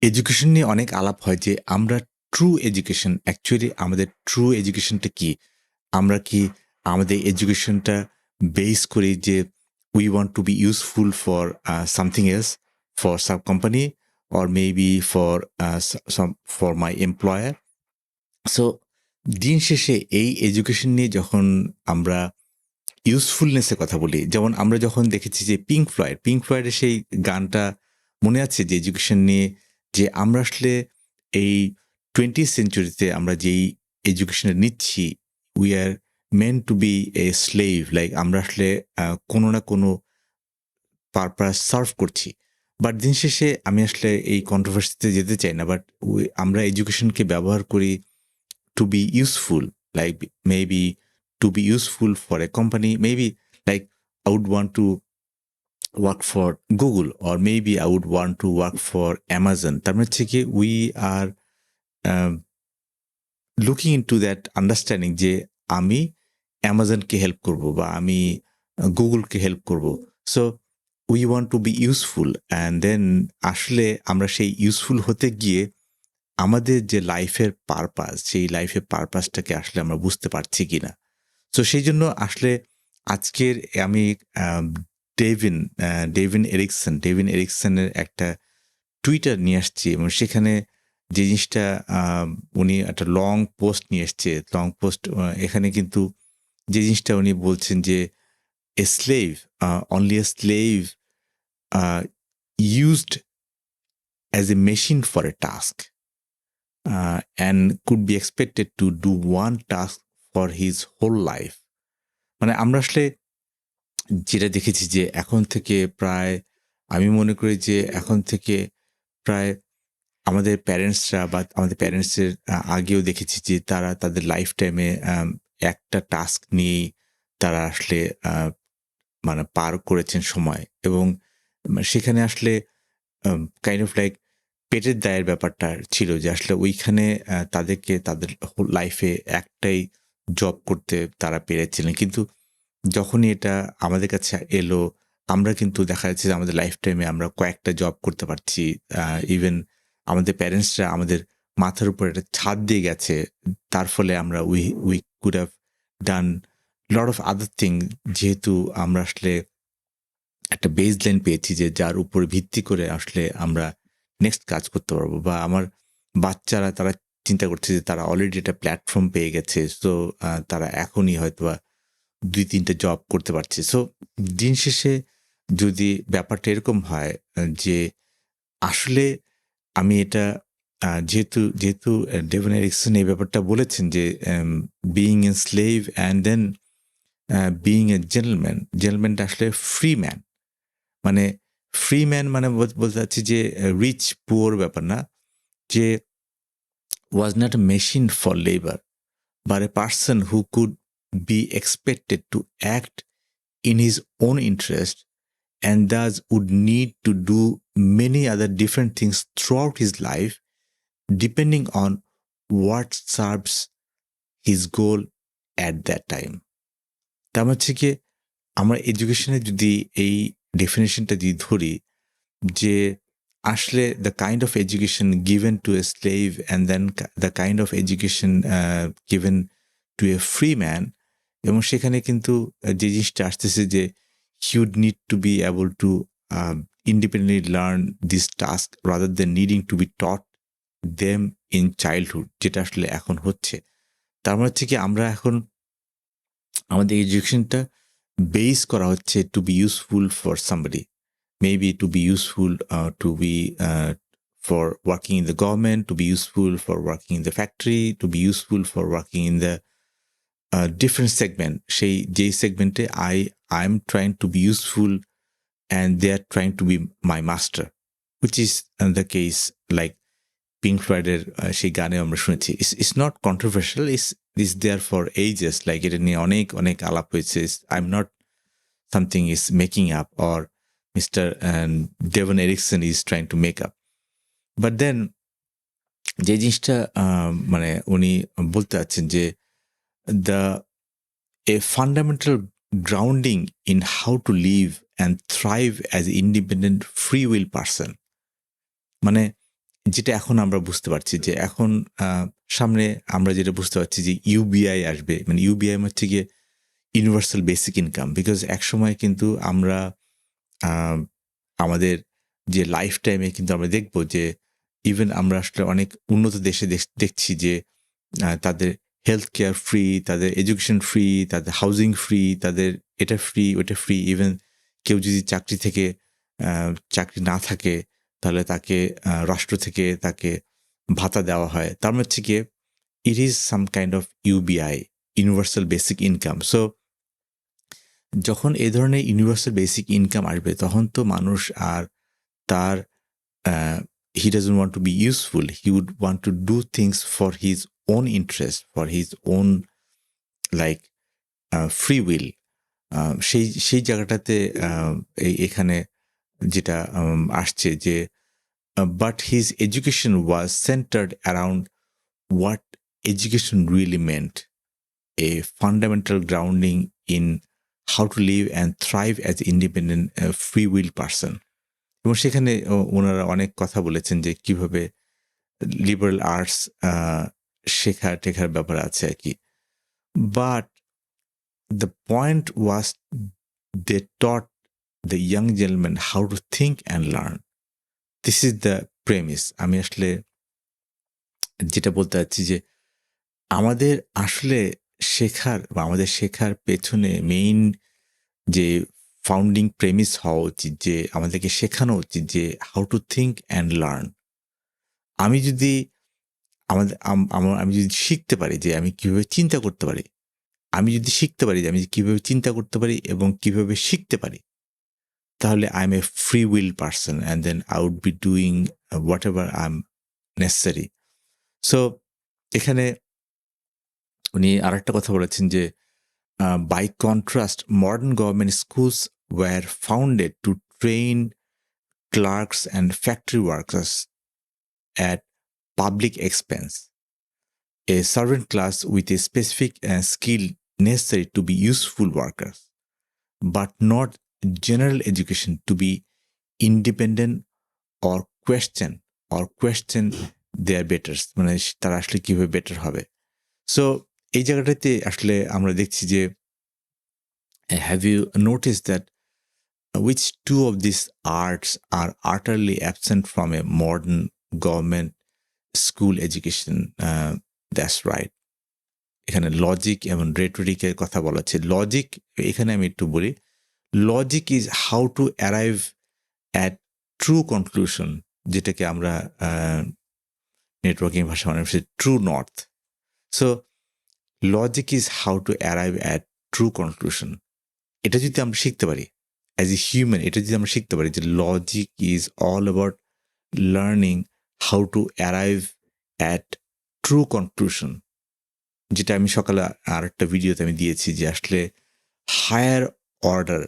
Education নিয়ে অনেক আলাপ হয় যে আমরা ট্রু এডুকেশন অ্যাকচুয়ালি আমাদের ট্রু এডুকেশনটা কি? আমরা কি আমাদের এডুকেশনটা বেস করি যে we want to be useful for something else, for some company or maybe for some for my employer. So দিন শেষে এই এডুকেশন নিয়ে যখন আমরা ইউজফুলনেস এর কথা বলি, যেমন আমরা যখন দেখেছি যে পিঙ্ক ফ্লয়েডের সেই গানটা মনে আছে যে এডুকেশন নিয়ে যে আমরা আসলে এই 20th সেঞ্চুরিতে আমরা যেই এডুকেশন নিচ্ছি, we are meant to be a slave, like আমরা আসলে কোনো না কোনো পারপাস সার্ভ করছি। বাট দিন শেষে আমি আসলে এই কন্ট্রোভার্সিতে যেতে চাই না। বাট আমরা এডুকেশনকে ব্যবহার করি to be useful, like maybe to be useful for a company, maybe like I would want to work for Google or maybe I would want to work for Amazon. তার মানে হচ্ছে কি we are um, looking into that understanding যে আমি অ্যামাজনকে help করব বা আমি গুগলকে হেল্প করব। So we want to be useful and then আসলে আমরা সেই ইউজফুল হতে গিয়ে আমাদের যে লাইফের পারপাস, সেই লাইফের পারপাসটাকে আসলে আমরা বুঝতে পারছি কিনা। সো সেইজন্য আসলে আজকের আমি আম ডেভিন ডেভিন এরিকসনের একটা টুইটার নিয়ে আসছি এবং সেখানে যে জিনিসটা উনি একটা লং পোস্ট নিয়ে এসছে। লং পোস্ট এখানে কিন্তু যে জিনিসটা উনি বলছেন যে, "এ slave only a slave uh, used as a machine for a task." And could be expected to do one task for his whole life. মানে আমরা আসলে যেটা দেখেছি যে এখন থেকে প্রায় আমি মনে করি যে এখন থেকে প্রায় আমাদের প্যারেন্টসরা বা আমাদের প্যারেন্টসের আগেও দেখেছি যে তারা তাদের লাইফ টাইমে একটা টাস্ক নিয়েই তারা আসলে মানে পার করেছেন সময় এবং সেখানে আসলে কাইন্ড অফ লাইক পেটের দায়ের ব্যাপারটা ছিল যে আসলে ওইখানে তাদেরকে তাদের লাইফে একটাই জব করতে তারা পেরেছিলেন। কিন্তু যখনই এটা আমাদের কাছে এলো, আমরা কিন্তু দেখা যাচ্ছে যে আমাদের লাইফ টাইমে আমরা কয়েকটা জব করতে পারছি। ইভেন আমাদের প্যারেন্টসরা আমাদের মাথার উপর একটা ছাদ দিয়ে গেছে। তার ফলে আমরা we could have done lot of other thing, যেহেতু আমরা আসলে একটা বেসলাইন পেয়েছি যে যার উপর ভিত্তি করে আসলে আমরা নেক্সট কাজ করতে পারবো। বা আমার বাচ্চারা তারা চিন্তা করছে যে তারা অলরেডি একটা প্ল্যাটফর্ম পেয়ে গেছে। সো তারা এখনই হয়তোবা ২-৩ টে জব করতে পারছে। সো দিন শেষে যদি ব্যাপারটা এরকম হয় যে আসলে আমি এটা যেহেতু ডেভন এরিকসন এই ব্যাপারটা বলেছেন যে being a slave and then being a জেন্টলম্যানটা আসলে ফ্রি ম্যান। মানে ফ্রি ম্যান মানে বলতে চাচ্ছি যে রিচ পুয়ার ব্যাপার না। যে was not a machine for labour but a person who could be expected to act in his own interest and thus would need to do many other different things throughout his life depending on what serves his goal at that time. তার মানে হচ্ছে গিয়ে আমরা এডুকেশনে যদি এই ডেফিনেশনটা যদি ধরি যে আসলে the kind of education given to a slave and then the kind of education given to a free man, এবং সেখানে কিন্তু যে জিনিসটা আসতেছে যে he would need to be able to independently learn this task rather than needing to be taught them in childhood, যেটা আসলে এখন হচ্ছে। তার মানে হচ্ছে কি আমরা এখন আমাদের এডুকেশনটা বেস করা হচ্ছে to be useful for somebody, maybe to be useful to be for working in the government, to be useful for working in the factory, to be useful for working in the different segment. সেই যেই সেগমেন্টে I'm trying to be useful and they are trying to be my master, which is the case like pink ফ্লয়েডের সেই গানে আমরা শুনেছি। It's not controversial, it's there for ages, like এটা নিয়ে অনেক অনেক আলাপ হয়েছে। I am not something is making up or mister Devon Eriksen is trying to make up. But then যে জিনিসটা মানে উনি বলতে চাচ্ছেন যে the a fundamental grounding in how to live and thrive as independent free will person. মানে যেটা এখন আমরা বুঝতে পারছি যে এখন সামনে আমরা যেটা বুঝতে পারছি যে ইউবিআই আসবে, মানে ইউবিআই হচ্ছে গিয়ে ইউনিভার্সাল বেসিক ইনকাম। বিকজ একসময় কিন্তু আমরা আমাদের যে লাইফ টাইমে কিন্তু আমরা দেখব যে ইভেন আমরা আসলে অনেক উন্নত দেশে দেখছি যে তাদের হেলথ কেয়ার ফ্রি, তাদের এডুকেশন ফ্রি, তাদের হাউজিং ফ্রি, তাদের এটা ফ্রি ওটা ফ্রি। ইভেন কেউ যদি চাকরি থেকে চাকরি না থাকে তাহলে তাকে রাষ্ট্র থেকে তাকে ভাতা দেওয়া হয়। তার মানে হচ্ছে গিয়ে it is some kind of UBI, universal basic income. So যখন এই ধরনের ইউনিভার্সাল বেসিক ইনকাম আসবে তখন তো মানুষ আর তার he doesn't want to be useful. He would want to do things for his own interest, for his own like free will. সেই জায়গাটাতে এখানে যেটা আসছে যে but his education was centered around what education really meant, a fundamental grounding in how to live and thrive as independent free will person. এবং সেখানে ওনারা অনেক কথা বলেছেন যে কিভাবে লিবারাল আর্টস শেখার ব্যাপার আছে আর কি। But the point was they taught the young gentleman how to think and learn. This is the premise. আমি আসলে যেটা বলতে চাচ্ছি যে আমাদের আসলে শেখার বা আমাদের শেখার পেছনে মেইন যে ফাউন্ডিং প্রেমিস হওয়া উচিত যে আমাদেরকে শেখানো উচিত যে how to think and learn. আমি যদি আমি যদি শিখতে পারি যে আমি কিভাবে চিন্তা করতে পারি, আমি যদি শিখতে পারি যে আমি কিভাবে চিন্তা করতে পারি এবং কিভাবে শিখতে পারি, তাহলে I am a free will person and then I would be doing whatever I am necessary. So এখানে উনি আর একটা কথা বলেছেন যে by contrast modern government schools were founded to train clerks and factory workers at public expense, a servant class with a specific skill necessary to be useful workers, but not general education to be independent or question their betters, মানে তারা আসলে কিভাবে better হবে। So এই জায়গাটাতে আসলে আমরা দেখছি যে have you notice that which two of these arts are utterly absent from a modern government school education? That's right. এখানে লজিক এবং রেটরিকের কথা বলা হচ্ছে। লজিক এখানে আমি একটু বলি, logic is how to arrive at true conclusion, যেটাকে আমরা নেটওয়ার্কিং ভাষা মানে true north. So logic is how to arrive at true conclusion. এটা যদি আমরা শিখতে পারি অ্যাজ এ হিউম্যান, এটা যদি আমরা শিখতে পারি যে logic is all about learning how to arrive at true conclusion, যেটা আমি সকালে আর একটা ভিডিওতে আমি দিয়েছি যে আসলে হায়ার অর্ডার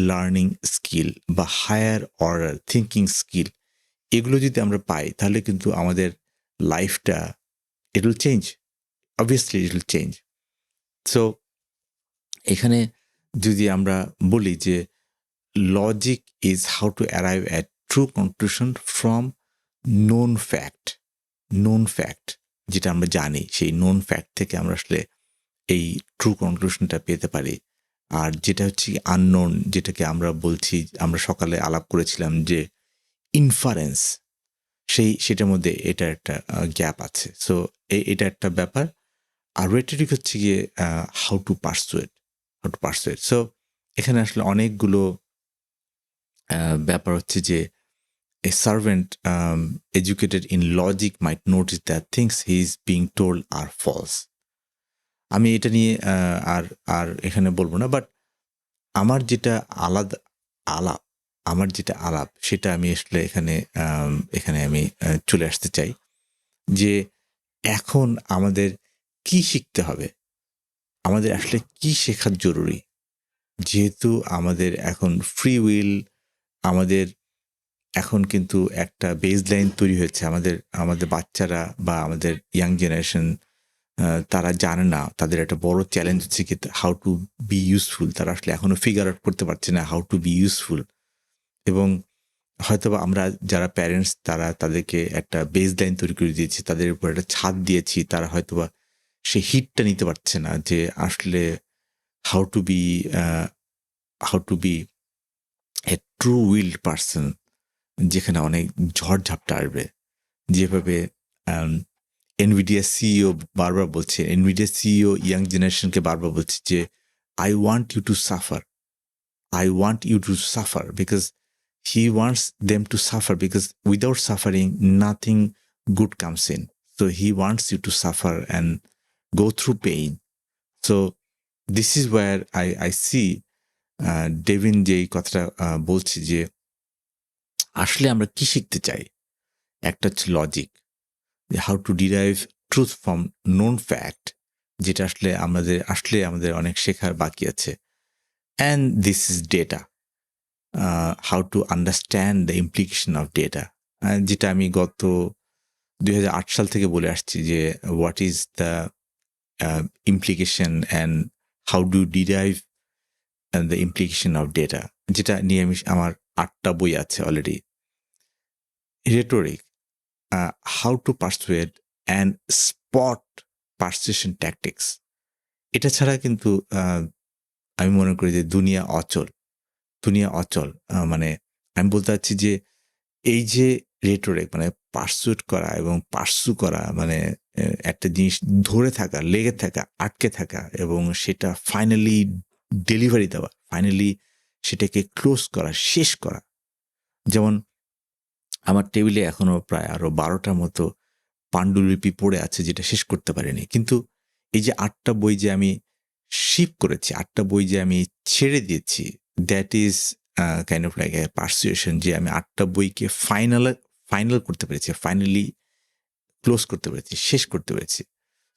লার্নিং স্কিল বা হায়ার অর্ডার থিঙ্কিং স্কিল, এগুলো যদি আমরা পাই তাহলে কিন্তু আমাদের লাইফটা it will change, obviously it will change. So এখানে যদি আমরা বলি যে logic is how to arrive at true conclusion from known fact, যেটা আমরা জানি সেই নোন ফ্যাক্ট থেকে আমরা আসলে এই ট্রু কনক্লুশনটা পেতে পারি। আর যেটা হচ্ছে আননোন, যেটাকে আমরা বলছি, আমরা সকালে আলাপ করেছিলাম যে ইনফারেন্স, সেটার মধ্যে এটা একটা গ্যাপ আছে। সো এটা একটা ব্যাপার। আর রেটরিক হচ্ছে গিয়ে হাউ টু পারসুয়েট। সো এখানে আসলে অনেকগুলো ব্যাপার হচ্ছে যে a servant educated in logic might notice that things he is being told are false. আমি এটা নিয়ে আর এখানে বলবো না, বাট আমার যেটা আলাপ সেটা আমি আসলে এখানে আমি চলে আসতে চাই যে এখন আমাদের কি শিখতে হবে, আমাদের আসলে কি শেখার জরুরি। যেহেতু আমাদের এখন ফ্রি উইল, আমাদের এখন কিন্তু একটা বেসলাইন তৈরি হয়েছে, আমাদের বাচ্চারা বা আমাদের ইয়াং জেনারেশন তারা জানে না, তাদের একটা বড় চ্যালেঞ্জ হচ্ছে কি হাউ টু বি ইউজফুল। তারা আসলে এখনো ফিগার আউট করতে পারছে না হাউ টু বি ইউজফুল। এবং হয়তোবা আমরা যারা প্যারেন্টস তারা তাদেরকে একটা বেসলাইন তৈরি করে দিয়েছি, তাদের উপর একটা ছাদ দিয়েছি, তারা হয়তোবা সেই হিটটা নিতে পারছে না যে আসলে how to be how to be a true wild person, যেখানে অনেক ঝড়ঝাপটা আসবে। যেভাবে এনভিডিয়া সিইও বারবার বলছে, এনভিডিয়া সিইও ইয়াং জেনারেশনকে বারবার বলছে যে I want you to suffer, I want you to suffer, because he wants them to suffer, because without suffering, nothing good comes in. So he wants you to suffer and go through pain. So this is where I see Devin যে এই কথাটা বলছে যে আসলে আমরা কি শিখতে চাই। একটা হচ্ছে logic, how to derive truth from known fact, যেটা আমাদের অনেক শেখার বাকি আছে। And this is data, how to understand the implication of data, যেটা আমি গত 2008 সাল থেকে বলে আসছি যে what is the implication and how do derive the implication of data, যেটা নিয়ে আমার 8টা বই আছে already. Rhetoric, how to persuade and spot persuasion tactics, এটা ছাড়া কিন্তু আমি মনে করি যে দুনিয়া অচল। মানে আমি বলতে চাচ্ছি যে এই যে রেটোরিক মানে পারসুট করা এবং পারসু করা, মানে একটা জিনিস ধরে থাকা, লেগে থাকা, আটকে থাকা এবং সেটা ফাইনালি ডেলিভারি দেওয়া, ফাইনালি সেটাকে ক্লোজ করা, শেষ করা। যেমন আমার টেবিলে এখনো প্রায় আরো 12টার মতো পাণ্ডুলিপি পড়ে আছে যেটা শেষ করতে পারিনি। কিন্তু এই যে 8টা বই যে আমি শিপ করেছি, 8টা বই যে আমি ছেড়ে দিয়েছি, that is kind of like a persuasion, যে আমি 8টা বইকে ফাইনাল করতে পেরেছি, ফাইনালি ক্লোজ করতে পেরেছি, শেষ করতে পেরেছি।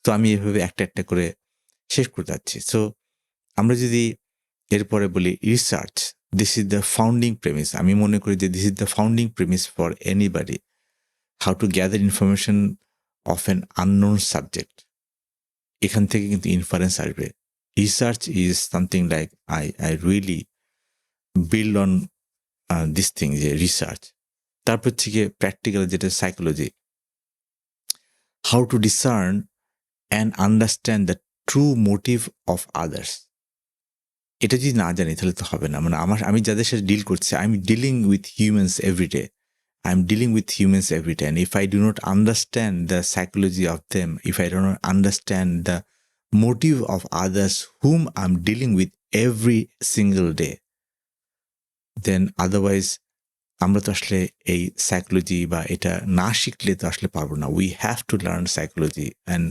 তো আমি এভাবে একটা একটা করে শেষ করতে যাচ্ছি। সো আমরা যদি এরপরে বলি research, this is the founding premise. আমি মনে করি যে this is the founding premise for anybody, how to gather information of an unknown subject. এখান থেকে কিন্তু ইনফারেন্স আসবে। Research is something like I really build on this thing, যে research. তারপর থেকে প্র্যাকটিক্যাল, যেটা psychology, how to discern and understand the true motive of others. এটা যদি না জানি তাহলে তো হবে না। মানে আমি যাদের সাথে ডিল করছি, I am dealing with humans everyday, I am dealing with humans every day. And if I do not understand the psychology of them, if I do not understand the motive of others whom I'm dealing with every single day, then otherwise আমরা তো আসলে এই psychology বা এটা না শিখলে তো আসলে পারবো না। We have to learn psychology and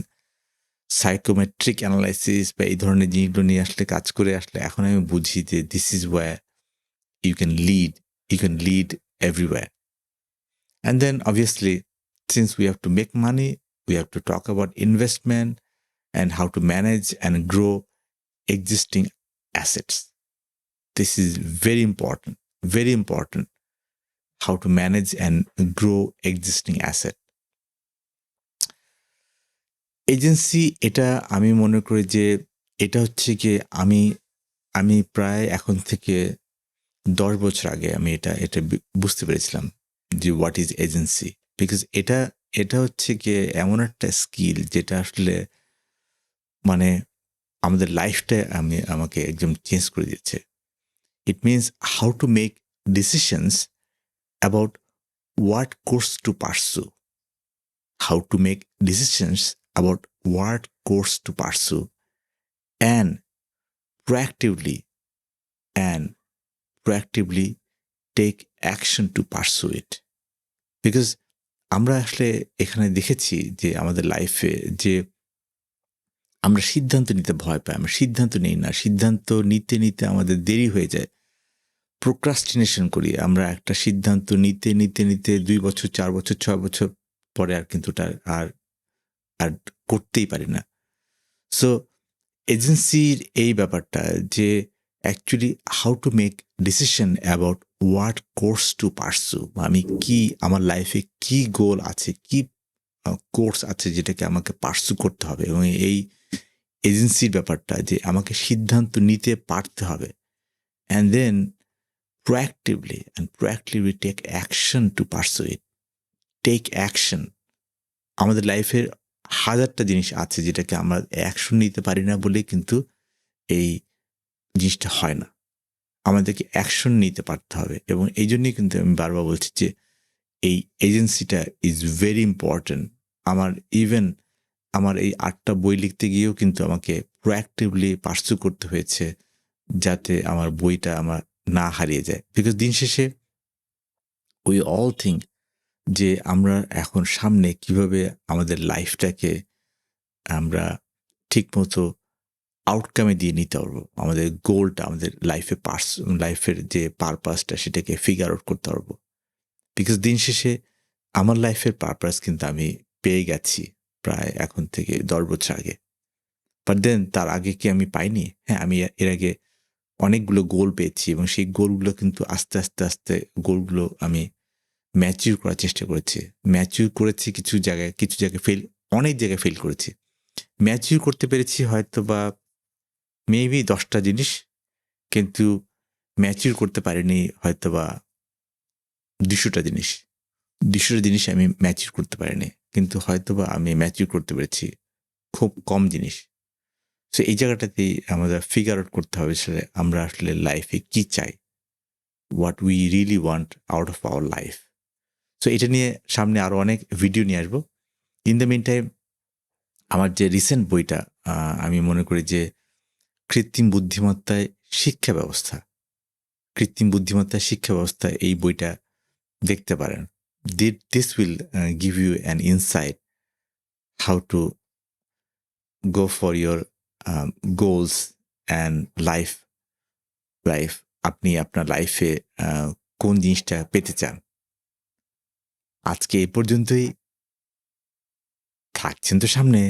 psychometric analysis বা এই ধরনের জিনিসগুলো নিয়ে আসলে কাজ করে আসলে এখন আমি বুঝি যে this is where you can lead everywhere. And then obviously, since we have to make money, we have to talk about investment and how to manage and grow existing assets. This is very important, how to manage and grow existing asset. Agency, এটা আমি মনে করি যে এটা হচ্ছে কি আমি প্রায় এখন থেকে 10 বছর আগে আমি এটা বুঝতে পেরেছিলাম যে হোয়াট ইজ এজেন্সি। বিকজ এটা হচ্ছে গিয়ে এমন একটা স্কিল যেটা আসলে মানে আমাদের লাইফটা আমাকে একদম চেঞ্জ করে দিয়েছে। It means how to make decisions about what course to pursue, how to make decisions about what course to pursue and proactively take action to pursue it. Because আমরা আসলে এখানে দেখেছি যে আমাদের লাইফে যে আমরা সিদ্ধান্ত নিতে ভয় পাই, আমরা সিদ্ধান্ত নিই না, সিদ্ধান্ত নিতে নিতে আমাদের দেরি হয়ে যায়, প্রোক্রাস্টিনেশন করি। আমরা একটা সিদ্ধান্ত নিতে 2 বছর, 4 বছর, 6 বছর পরে আর কিন্তু আর করতেই পারি না। সো এজেন্সির এই ব্যাপারটা যে actually how to make decision about what course to pursue, আমি কি আমার লাইফে কি গোল আছে, কি কোর্স আছে যেটাকে আমাকে পারসু করতে হবে, এবং এই এজেন্সির ব্যাপারটা যে আমাকে সিদ্ধান্ত নিতে পারতে হবে, and then proactively take action to pursue it. Take action. আমাদের লাইফের হাজারটা জিনিস আছে যেটাকে আমরা অ্যাকশন নিতে পারি না বলেই কিন্তু এই জিনিসটা হয় না। আমাদেরকে অ্যাকশন নিতে পারতে হবে এবং এই জন্যই কিন্তু আমি বারবার বলছি যে এই এজেন্সিটা ইজ ভেরি ইম্পর্টেন্ট। আমার এই 8টা বই লিখতে গিয়েও কিন্তু আমাকে প্রোঅ্যাক্টিভলি পার্সু করতে হয়েছে যাতে আমার বইটা আমার না হারিয়ে যায়। বিকজ দিন শেষে উই অল থিঙ্ক যে আমরা এখন সামনে কিভাবে আমাদের লাইফটাকে আমরা ঠিকমতো আউটকামে দিয়ে নিতে পারবো। আমাদের গোলটা, আমাদের লাইফের যে পারপাসটা সেটাকে ফিগার আউট করতে পারবো। বিকজ দিন শেষে আমার লাইফের পারপাস কিন্তু আমি পেয়ে গেছি প্রায় এখন থেকে 10 বছর আগে। বাট দেন তার আগে কি আমি পাইনি? হ্যাঁ, আমি এর আগে অনেকগুলো গোল পেয়েছি এবং সেই গোলগুলো কিন্তু আস্তে গোলগুলো আমি ম্যাচিউর করার চেষ্টা করেছি। ম্যাচিউর করেছি কিছু জায়গায় অনেক জায়গায় ফেল করেছি। ম্যাচিউর করতে পেরেছি হয়তোবা মেবি 10টা জিনিস, কিন্তু ম্যাচিউর করতে পারিনি হয়তোবা 200টা জিনিস। 200টা জিনিস আমি ম্যাচিউর করতে পারিনি। কিন্তু হয়তোবা আমি ম্যাচিউর করতে পেরেছি খুব কম জিনিস। সো এই জায়গাটাতেই আমাদের ফিগার আউট করতে হবে আসলে আমরা আসলে লাইফে কি চাই? What we really want out of our life. So এটা নিয়ে সামনে আরো অনেক ভিডিও নিয়ে আসবো। ইন দ্য মিন টাইম আমার যে রিসেন্ট বইটা আমি মনে করি যে কৃত্রিম বুদ্ধিমত্তায় শিক্ষা ব্যবস্থা। এই বইটা দেখতে পারেন। This will give you an insight how to go for your goals and life. আপনি আপনার লাইফে কোন জিনিসটা পেতে চান। আজকে এই পর্যন্তই। থাকছেন তো সামনে।